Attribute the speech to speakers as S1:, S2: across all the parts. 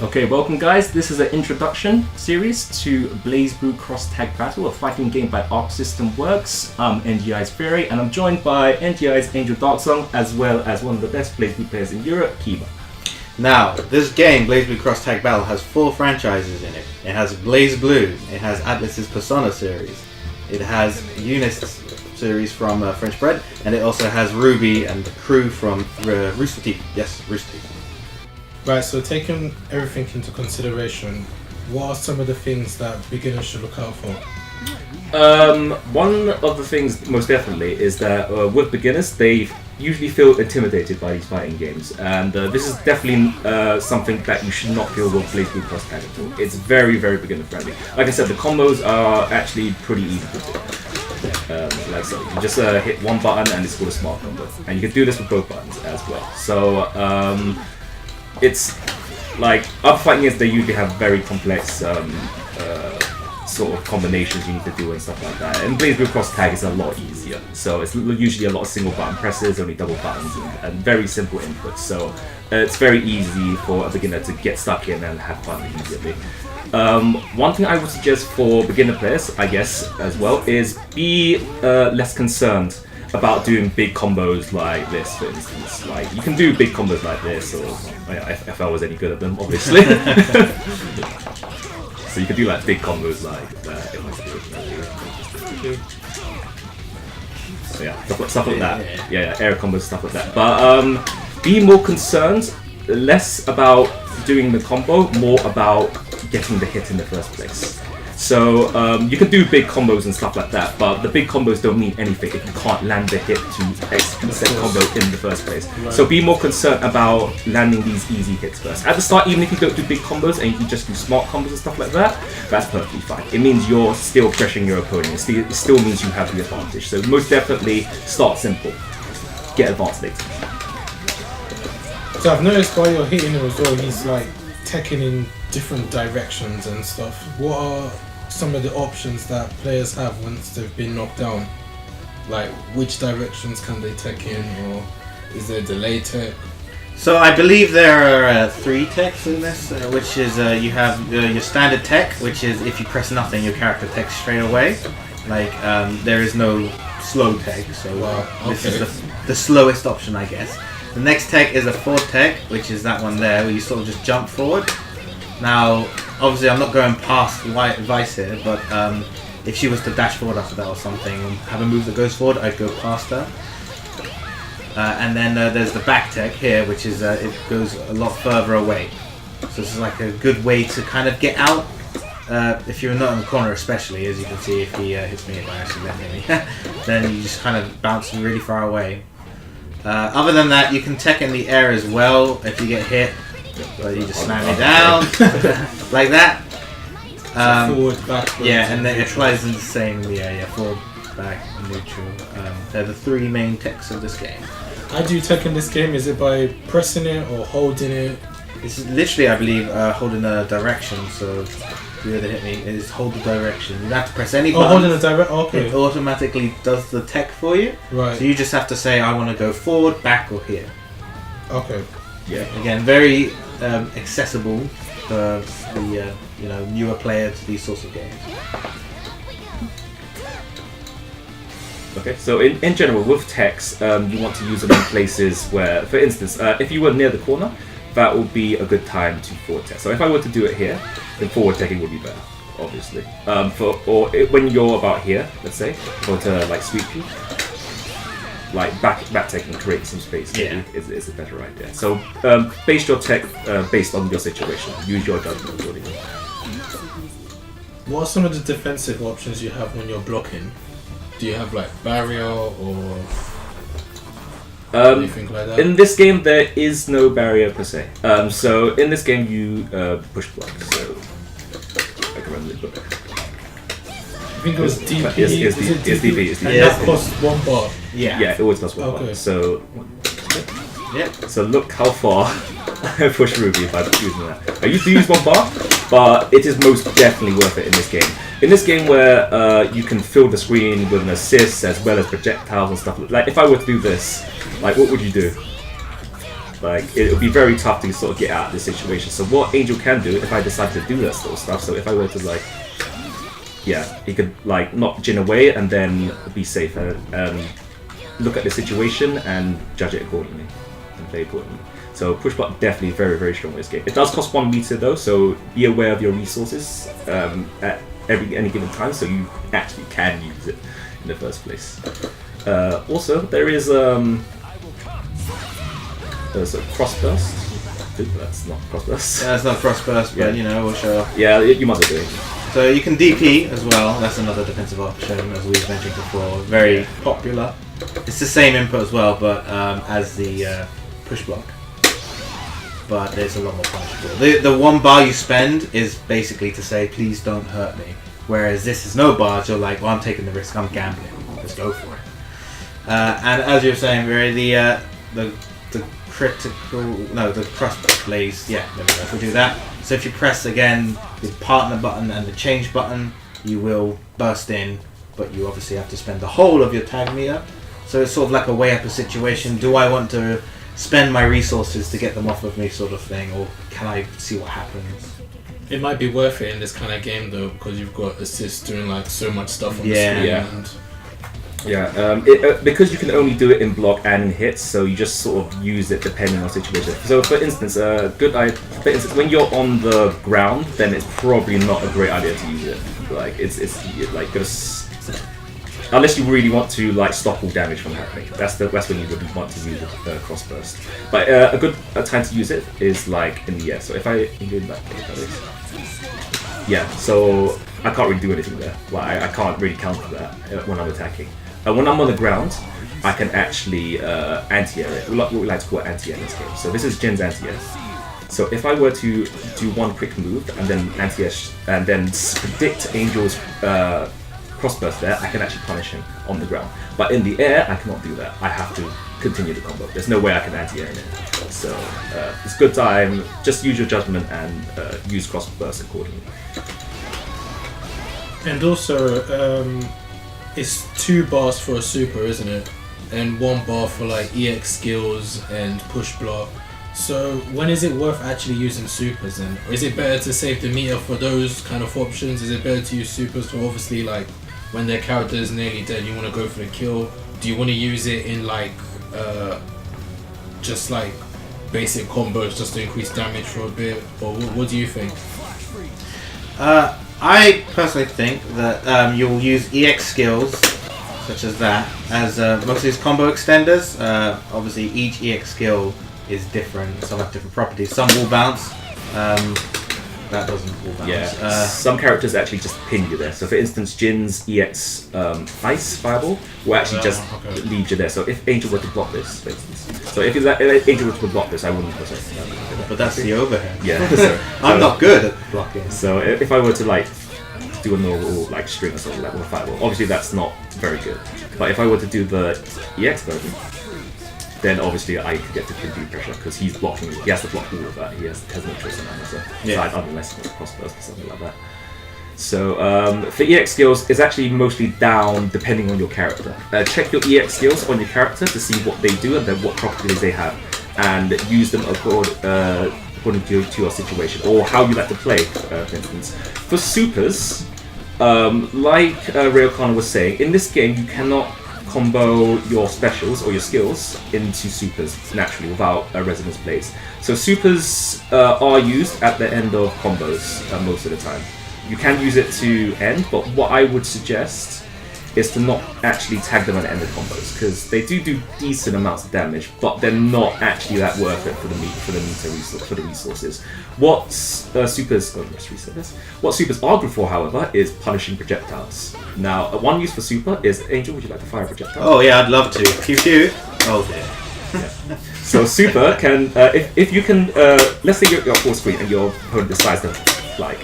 S1: Okay, welcome guys. This is an introduction series to BlazBlue Cross Tag Battle, a fighting game by Arc System Works. I'm NGI's Fury, and I'm joined by NGI's Angel Darksong, as well as one of the best BlazBlue players in Europe, Kiba.
S2: Now, this game, BlazBlue Cross Tag Battle, has 4 franchises in it. It has BlazBlue, it has Atlas's Persona series, it has Eunice series from French Bread, and it also has Ruby and the crew from Rooster Teeth. Yes, Rooster Teeth.
S3: Right, so taking everything into consideration, what are some of the things that beginners should look out for?
S1: One of the things, most definitely, is that with beginners, they usually feel intimidated by these fighting games, and this is definitely something that you should not feel with BlazBlue Cross Tag at all. It's very, very beginner friendly. Like I said, the combos are actually pretty easy to do. Like so, you just hit one button and it's called a smart combo, and you can do this with both buttons as well. So it's like other fighting games, they usually have very complex sort of combinations you need to do and stuff like that. And BlazBlue Cross Tag is a lot easier. So it's usually a lot of single button presses, only double buttons, and very simple inputs. So it's very easy for a beginner to get stuck in and have fun immediately. One thing I would suggest for beginner players, I guess, as well, is be less concerned about doing big combos like this, for instance. Like, you can do big combos like this, or if I was any good at them, obviously. So you can do like big combos like that. So yeah, stuff like that. Yeah, air combos, stuff like that. But be more concerned, less about doing the combo, more about getting the hit in the first place. So you can do big combos and stuff like that, but the big combos don't mean anything if you can't land the hit to execute said combo in the first place. Right. So be more concerned about landing these easy hits first. At the start, even if you don't do big combos and you can just do smart combos and stuff like that, that's perfectly fine. It means you're still pressuring your opponent. It still means you have the advantage. So most definitely start simple. Get advanced later.
S3: So I've noticed while you're hitting him as well, he's like teching in different directions and stuff. What are some of the options that players have once they've been knocked down? Like, which directions can they tech in, or is there delay tech?
S2: So I believe there are 3 techs in this, which is you have your standard tech, which is if you press nothing, your character techs straight away. Like, there is no slow tech, so this is the slowest option, I guess. The next tech is a forward tech, which is that one there, where you sort of just jump forward. Now, obviously I'm not going past Vice here, but if she was to dash forward after that or something, have a move that goes forward, I'd go past her. And then there's the back tech here, which is it goes a lot further away. So this is like a good way to kind of get out, if you're not in the corner especially, as you can see if he hits me by accident, then you just kind of bounce really far away. Other than that, you can tech in the air as well if you get hit. But you just slam me down like that.
S3: Forward, back.
S2: Yeah, and then it flies in the same in the air. Forward, back, neutral. They're the 3 main techs of this game.
S3: How do you tech in this game? Is it by pressing it or holding it?
S2: It's literally, I believe, holding a direction. So if you were to hit me, it is hold the direction. You don't have to press any button.
S3: Holding a direct. Okay.
S2: It automatically does the tech for you.
S3: Right.
S2: So you just have to say, I want to go forward, back, or here.
S3: Okay.
S2: Yeah. Again, very accessible for the newer player to these sorts of games.
S1: Okay, so in general, with techs, you want to use them in places where, for instance, if you were near the corner, that would be a good time to forward tech. So if I were to do it here, then forward teching would be better, obviously. When you're about here, let's say, or to like sweep you, like back tech and create some space is a better idea. So base your tech based on your situation. Use your judgment accordingly.
S3: What are some of the defensive options you have when you're blocking? Do you have like barrier or anything like that?
S1: In this game, there is no barrier per se. So in this game, you push block. So I can remember the book.
S3: I think it was DP.
S1: It's DP.
S3: And that costs 1 bar.
S1: Yeah, it always costs 1 bar. So So look how far I push Ruby if I'm using that. I used to use 1 bar, but it is most definitely worth it in this game. In this game where you can fill the screen with an assist as well as projectiles and stuff. Like if I were to do this, like what would you do? Like, it would be very tough to sort of get out of this situation. So what Angel can do, if I decide to do that sort of stuff, so if I were to, like, yeah, he could, like, knock Jin away and then be safe and look at the situation and judge it accordingly and play accordingly. So push block definitely very, very strong in this game. It does cost 1 meter though, so be aware of your resources at any given time, so you actually can use it in the first place. Also, there is there's a cross burst. That's not cross burst.
S2: Yeah, it's not cross burst, but you know, we'll show up.
S1: Yeah, you might as well do it.
S2: So you can DP as well. That's another defensive option, as we've mentioned before. Very popular. It's the same input as well, but as the push block. But there's a lot more punishable. The 1 bar you spend is basically to say, please don't hurt me. Whereas this is no bars, you're like, well, I'm taking the risk, I'm gambling. Let's go for it. And as you were saying, Very, the cross blaze, yeah, there we go, we'll do that. So if you press again the partner button and the change button, you will burst in, but you obviously have to spend the whole of your tag meter. So it's sort of like a way up a situation. Do I want to spend my resources to get them off of me, sort of thing, or can I see what happens?
S3: It might be worth it in this kind of game though, because you've got assists doing like so much stuff on the screen.
S1: Because you can only do it in block and in hits, so you just sort of use it depending on the situation. So for instance, when you're on the ground, then it's probably not a great idea to use it. Like it's like unless you really want to like stop all damage from happening. That's when you would want to use the cross burst. But a good time to use it is like in the air. So if I include that, yeah. So I can't really do anything there. Well, I can't really counter that when I'm attacking. When I'm on the ground, I can actually anti-air it. We like to call it anti-air in this game. So this is Jin's anti-air. So if I were to do one quick move and then anti-air and then predict Angel's cross burst there, I can actually punish him on the ground. But in the air, I cannot do that. I have to continue the combo. There's no way I can anti-air in it. So it's a good time. Just use your judgment and use cross burst accordingly.
S3: And also, it's 2 bars for a super, isn't it? And 1 bar for like EX skills and push block. So when is it worth actually using supers then? Or is it better to save the meter for those kind of options? Is it better to use supers for obviously like when their character is nearly dead, you want to go for the kill? Do you want to use it in like just like basic combos just to increase damage for a bit? Or what do you think?
S2: I personally think that you'll use EX skills, such as that, as most of these combo extenders. Obviously, each EX skill is different. Some have different properties. Some will bounce. That doesn't will bounce.
S1: Yeah. Some characters actually just pin you there. So, for instance, Jin's EX Ice Fireball will actually just leave you there. So, if Angel were to block this, for instance. So, if Angel were to block this, I wouldn't.
S2: But that's the overhead.
S1: Yeah.
S2: I'm not good at blocking.
S1: So, if I were to like do a normal like string or something like with a fireball, obviously that's not very good. But if I were to do the EX version, then obviously I could get to PQube pressure because he's blocking. He has to block all of that. He has no choice on that. So unless it's cross burst or something like that. So for EX skills, it's actually mostly down depending on your character. Check your EX skills on your character to see what they do and then what properties they have, and use them according to your situation or how you like to play. For instance, for supers, like Rayocana was saying, in this game you cannot combo your specials or your skills into supers naturally without a Resonance Blaze. So supers are used at the end of combos most of the time. You can use it to end, but what I would suggest is to not actually tag them at the end of combos because they do decent amounts of damage, but they're not actually that worth it for the resources. What supers are good for, however, is punishing projectiles. Now, one use for super is Angel. Would you like to fire a projectile?
S2: Oh yeah, I'd love to. PQube. Oh dear.
S1: Yeah. So super can if you can let's say you're full screen and your opponent decides to like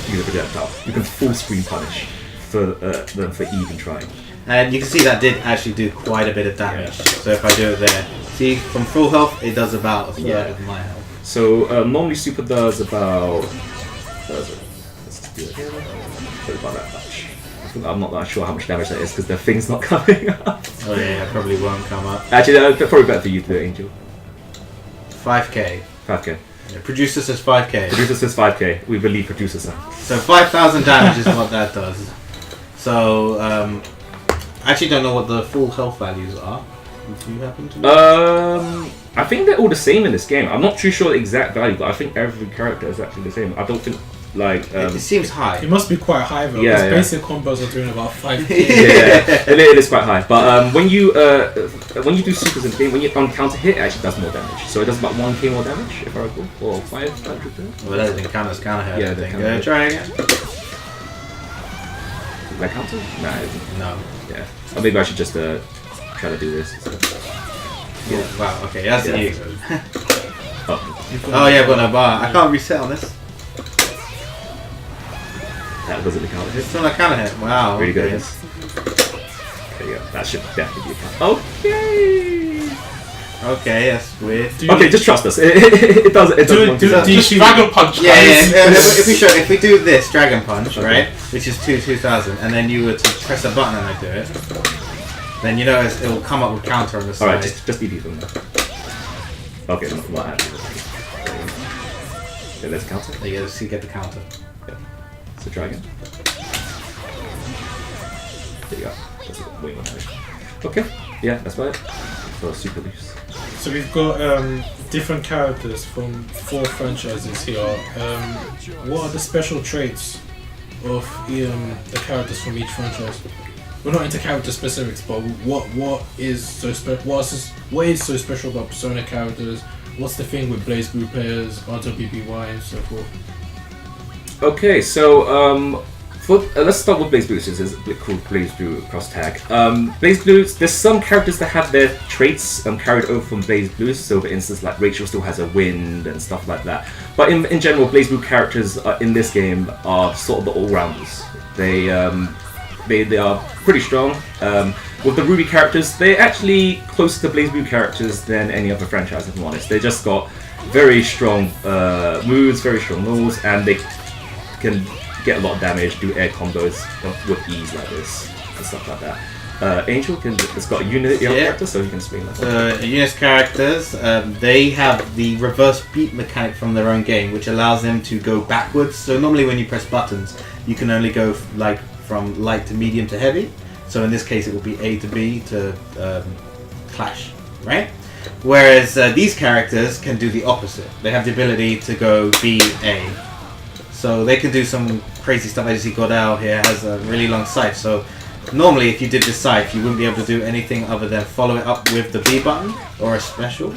S1: use a projectile, you can full screen punish for them for even trying.
S2: And you can see that did actually do quite a bit of damage. Yeah. So if I do it there, see from full health it does about a third of my health.
S1: So normally super does about let's just do it here. About that much. I'm not that sure how much damage that is because the thing's not coming up.
S2: Oh yeah, it probably won't come up.
S1: Actually, probably better for you to do it, Angel.
S2: 5k.
S1: 5k.
S2: Yeah, producer says 5k.
S1: Producer says 5k. We believe producer says.
S2: So 5,000 damage is what that does. So I actually don't know what the full health values are. Do you happen to know?
S1: I think they're all the same in this game. I'm not too sure the exact value, but I think every character is actually the same. I don't think like
S2: it seems high.
S3: It must be quite high though.
S1: Yeah,
S3: Because basic combos are doing about 5k.
S1: yeah, it is quite high. But when you do supers in the game, when you on counter hit, it actually does more damage. So it does about 1k more damage, if I recall, or 500.
S2: Well, that doesn't count as counter hit.
S1: Yeah,
S2: I
S1: they
S2: think.
S1: count.
S2: Try again.
S1: Did that counter? Nah, it isn't.
S2: No.
S1: Yeah. Or maybe I should just try to do this. So.
S2: Yeah. Wow. Okay. That's
S1: Yeah.
S2: you.
S1: Oh,
S2: Yeah. I've got no bar. I can't reset on this.
S1: that wasn't the counter hit.
S2: It's still a counter hit. Wow.
S1: Really good.
S2: okay.
S1: Yes. There you go. That should definitely be a counter. Okay.
S2: Okay, that's weird.
S1: Okay, just trust us. It does. It does.
S3: Just Dragon Punch.
S2: Yeah,
S3: guys.
S2: if we do this Dragon Punch, right, which is 2000, and then you were to press a button and I do it, then you know it will come up with counter on the side.
S1: Alright, just ED from there. Okay, not happening. Okay, let's counter.
S2: There you go, so you get the counter.
S1: Yeah. So try again. There you go. That's way more damage. Okay, yeah, that's about it. For super leaves.
S3: So we've got different characters from 4 franchises here. What are the special traits of the characters from each franchise? We're not into character specifics, but what is so special about Persona characters? What's the thing with BlazBlue players, RWBY, and so forth?
S1: Okay, so let's start with BlazBlue, since it's called BlazBlue Cross Tag. BlazBlue, there's some characters that have their traits carried over from BlazBlue. So, for instance, like Rachel still has a wind and stuff like that. But in general, BlazBlue characters in this game are sort of the all-rounders. They are pretty strong. With the Ruby characters, they're actually closer to BlazBlue characters than any other franchise, if I'm honest. They just got very strong moves, very strong rolls, and they can get a lot of damage, do air combos with ease like this and stuff like that. Angel it's got a unit character, so he can swing like that.
S2: Unit's characters, they have the reverse beat mechanic from their own game, which allows them to go backwards. So normally when you press buttons, you can only go from light to medium to heavy. So in this case, it will be A to B to clash, right? Whereas these characters can do the opposite. They have the ability to go B, A. So they can do some crazy stuff. As you see, Godal here has a really long sight. So normally, if you did this sight, you wouldn't be able to do anything other than follow it up with the B button or a special.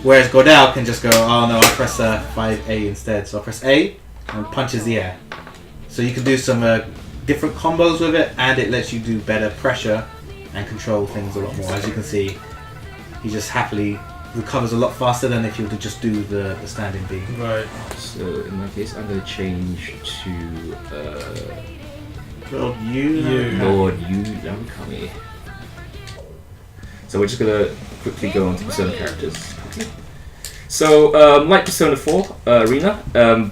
S2: Whereas Godal can just go, oh no, I press 5A instead. So I press A and punches the air. So you can do some different combos with it, and it lets you do better pressure and control things a lot more. As you can see, he just happily recovers a lot faster than if you were to just do the standing B.
S3: Right.
S1: So in my case, I'm going to change to
S2: Lord
S1: Yukami. So we're just going to quickly go on to Persona characters. So like Persona 4 Arena,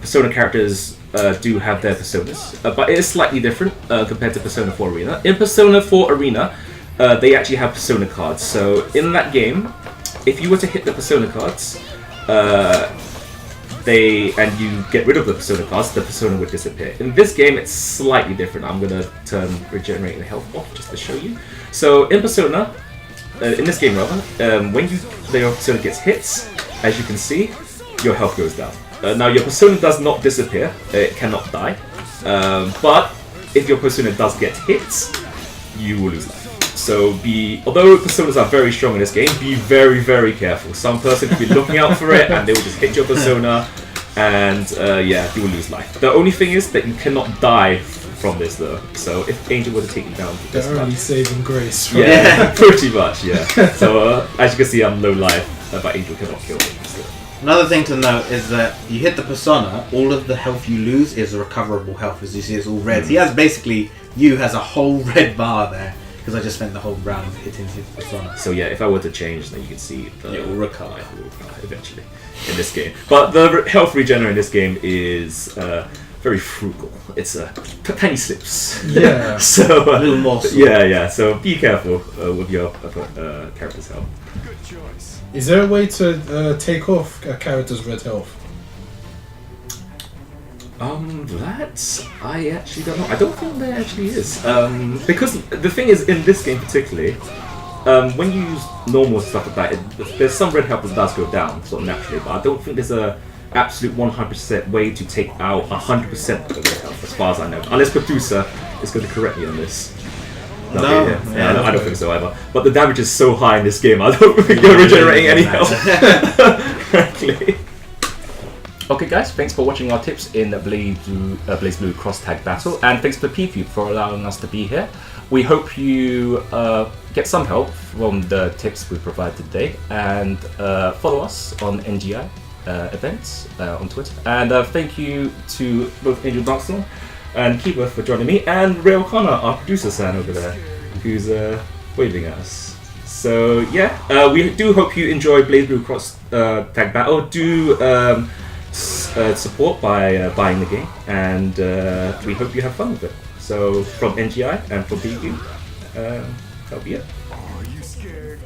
S1: Persona characters do have their personas, but it is slightly different compared to Persona 4 Arena. In Persona 4 Arena, they actually have persona cards. So in that game, if you were to hit the persona cards, and you get rid of the persona cards, the persona would disappear. In this game, it's slightly different. I'm going to turn regenerating health off just to show you. So in Persona, in this game rather, when your persona gets hits, as you can see, your health goes down. Now your persona does not disappear; it cannot die. But if your persona does get hits, you will lose life. So although personas are very strong in this game, be very, very careful. Some person could be looking out for it, and they will just hit your persona, and you will lose life. The only thing is that you cannot die from this though. So if Angel were to take you down,
S3: The only saving grace. Right?
S1: yeah, pretty much, yeah. So as you can see, I'm low life, but Angel cannot kill me. So.
S2: Another thing to note is that you hit the persona, all of the health you lose is recoverable health. As you see, it's all red. He has basically, has a whole red bar there, because I just spent the whole round hitting his persona.
S1: So yeah, if I were to change, then you can see
S2: it will recover
S1: eventually in this game. But the health regener in this game is very frugal. It's tiny sips.
S3: Yeah.
S1: So
S2: a little more.
S1: Yeah. So be careful with your character's health.
S4: Good choice.
S3: Is there a way to take off a character's red health?
S1: That I actually don't know. I don't think there actually is. Because the thing is, in this game particularly, when you use normal stuff like that, there's some red health that does go down sort of naturally, but I don't think there's a absolute 100% way to take out 100% of the red health, as far as I know. Unless producer is going to correct me on this.
S2: No,
S1: I don't think so either. But the damage is so high in this game, I don't think you're regenerating any health. Frankly. Okay guys, thanks for watching our tips in the BlazBlue Cross Tag Battle, and thanks to PQube for allowing us to be here. We hope you get some help from the tips we provided today, and follow us on NGI Events on Twitter. And thank you to both Angel Darkstorm and Keeper for joining me, and Ray O'Connor, our producer over there, who's waving at us. So yeah, we do hope you enjoy BlazBlue Cross Tag Battle. Do support by buying the game, and we hope you have fun with it. So from NGI and from PQube, that'll be it.
S4: Are you scared?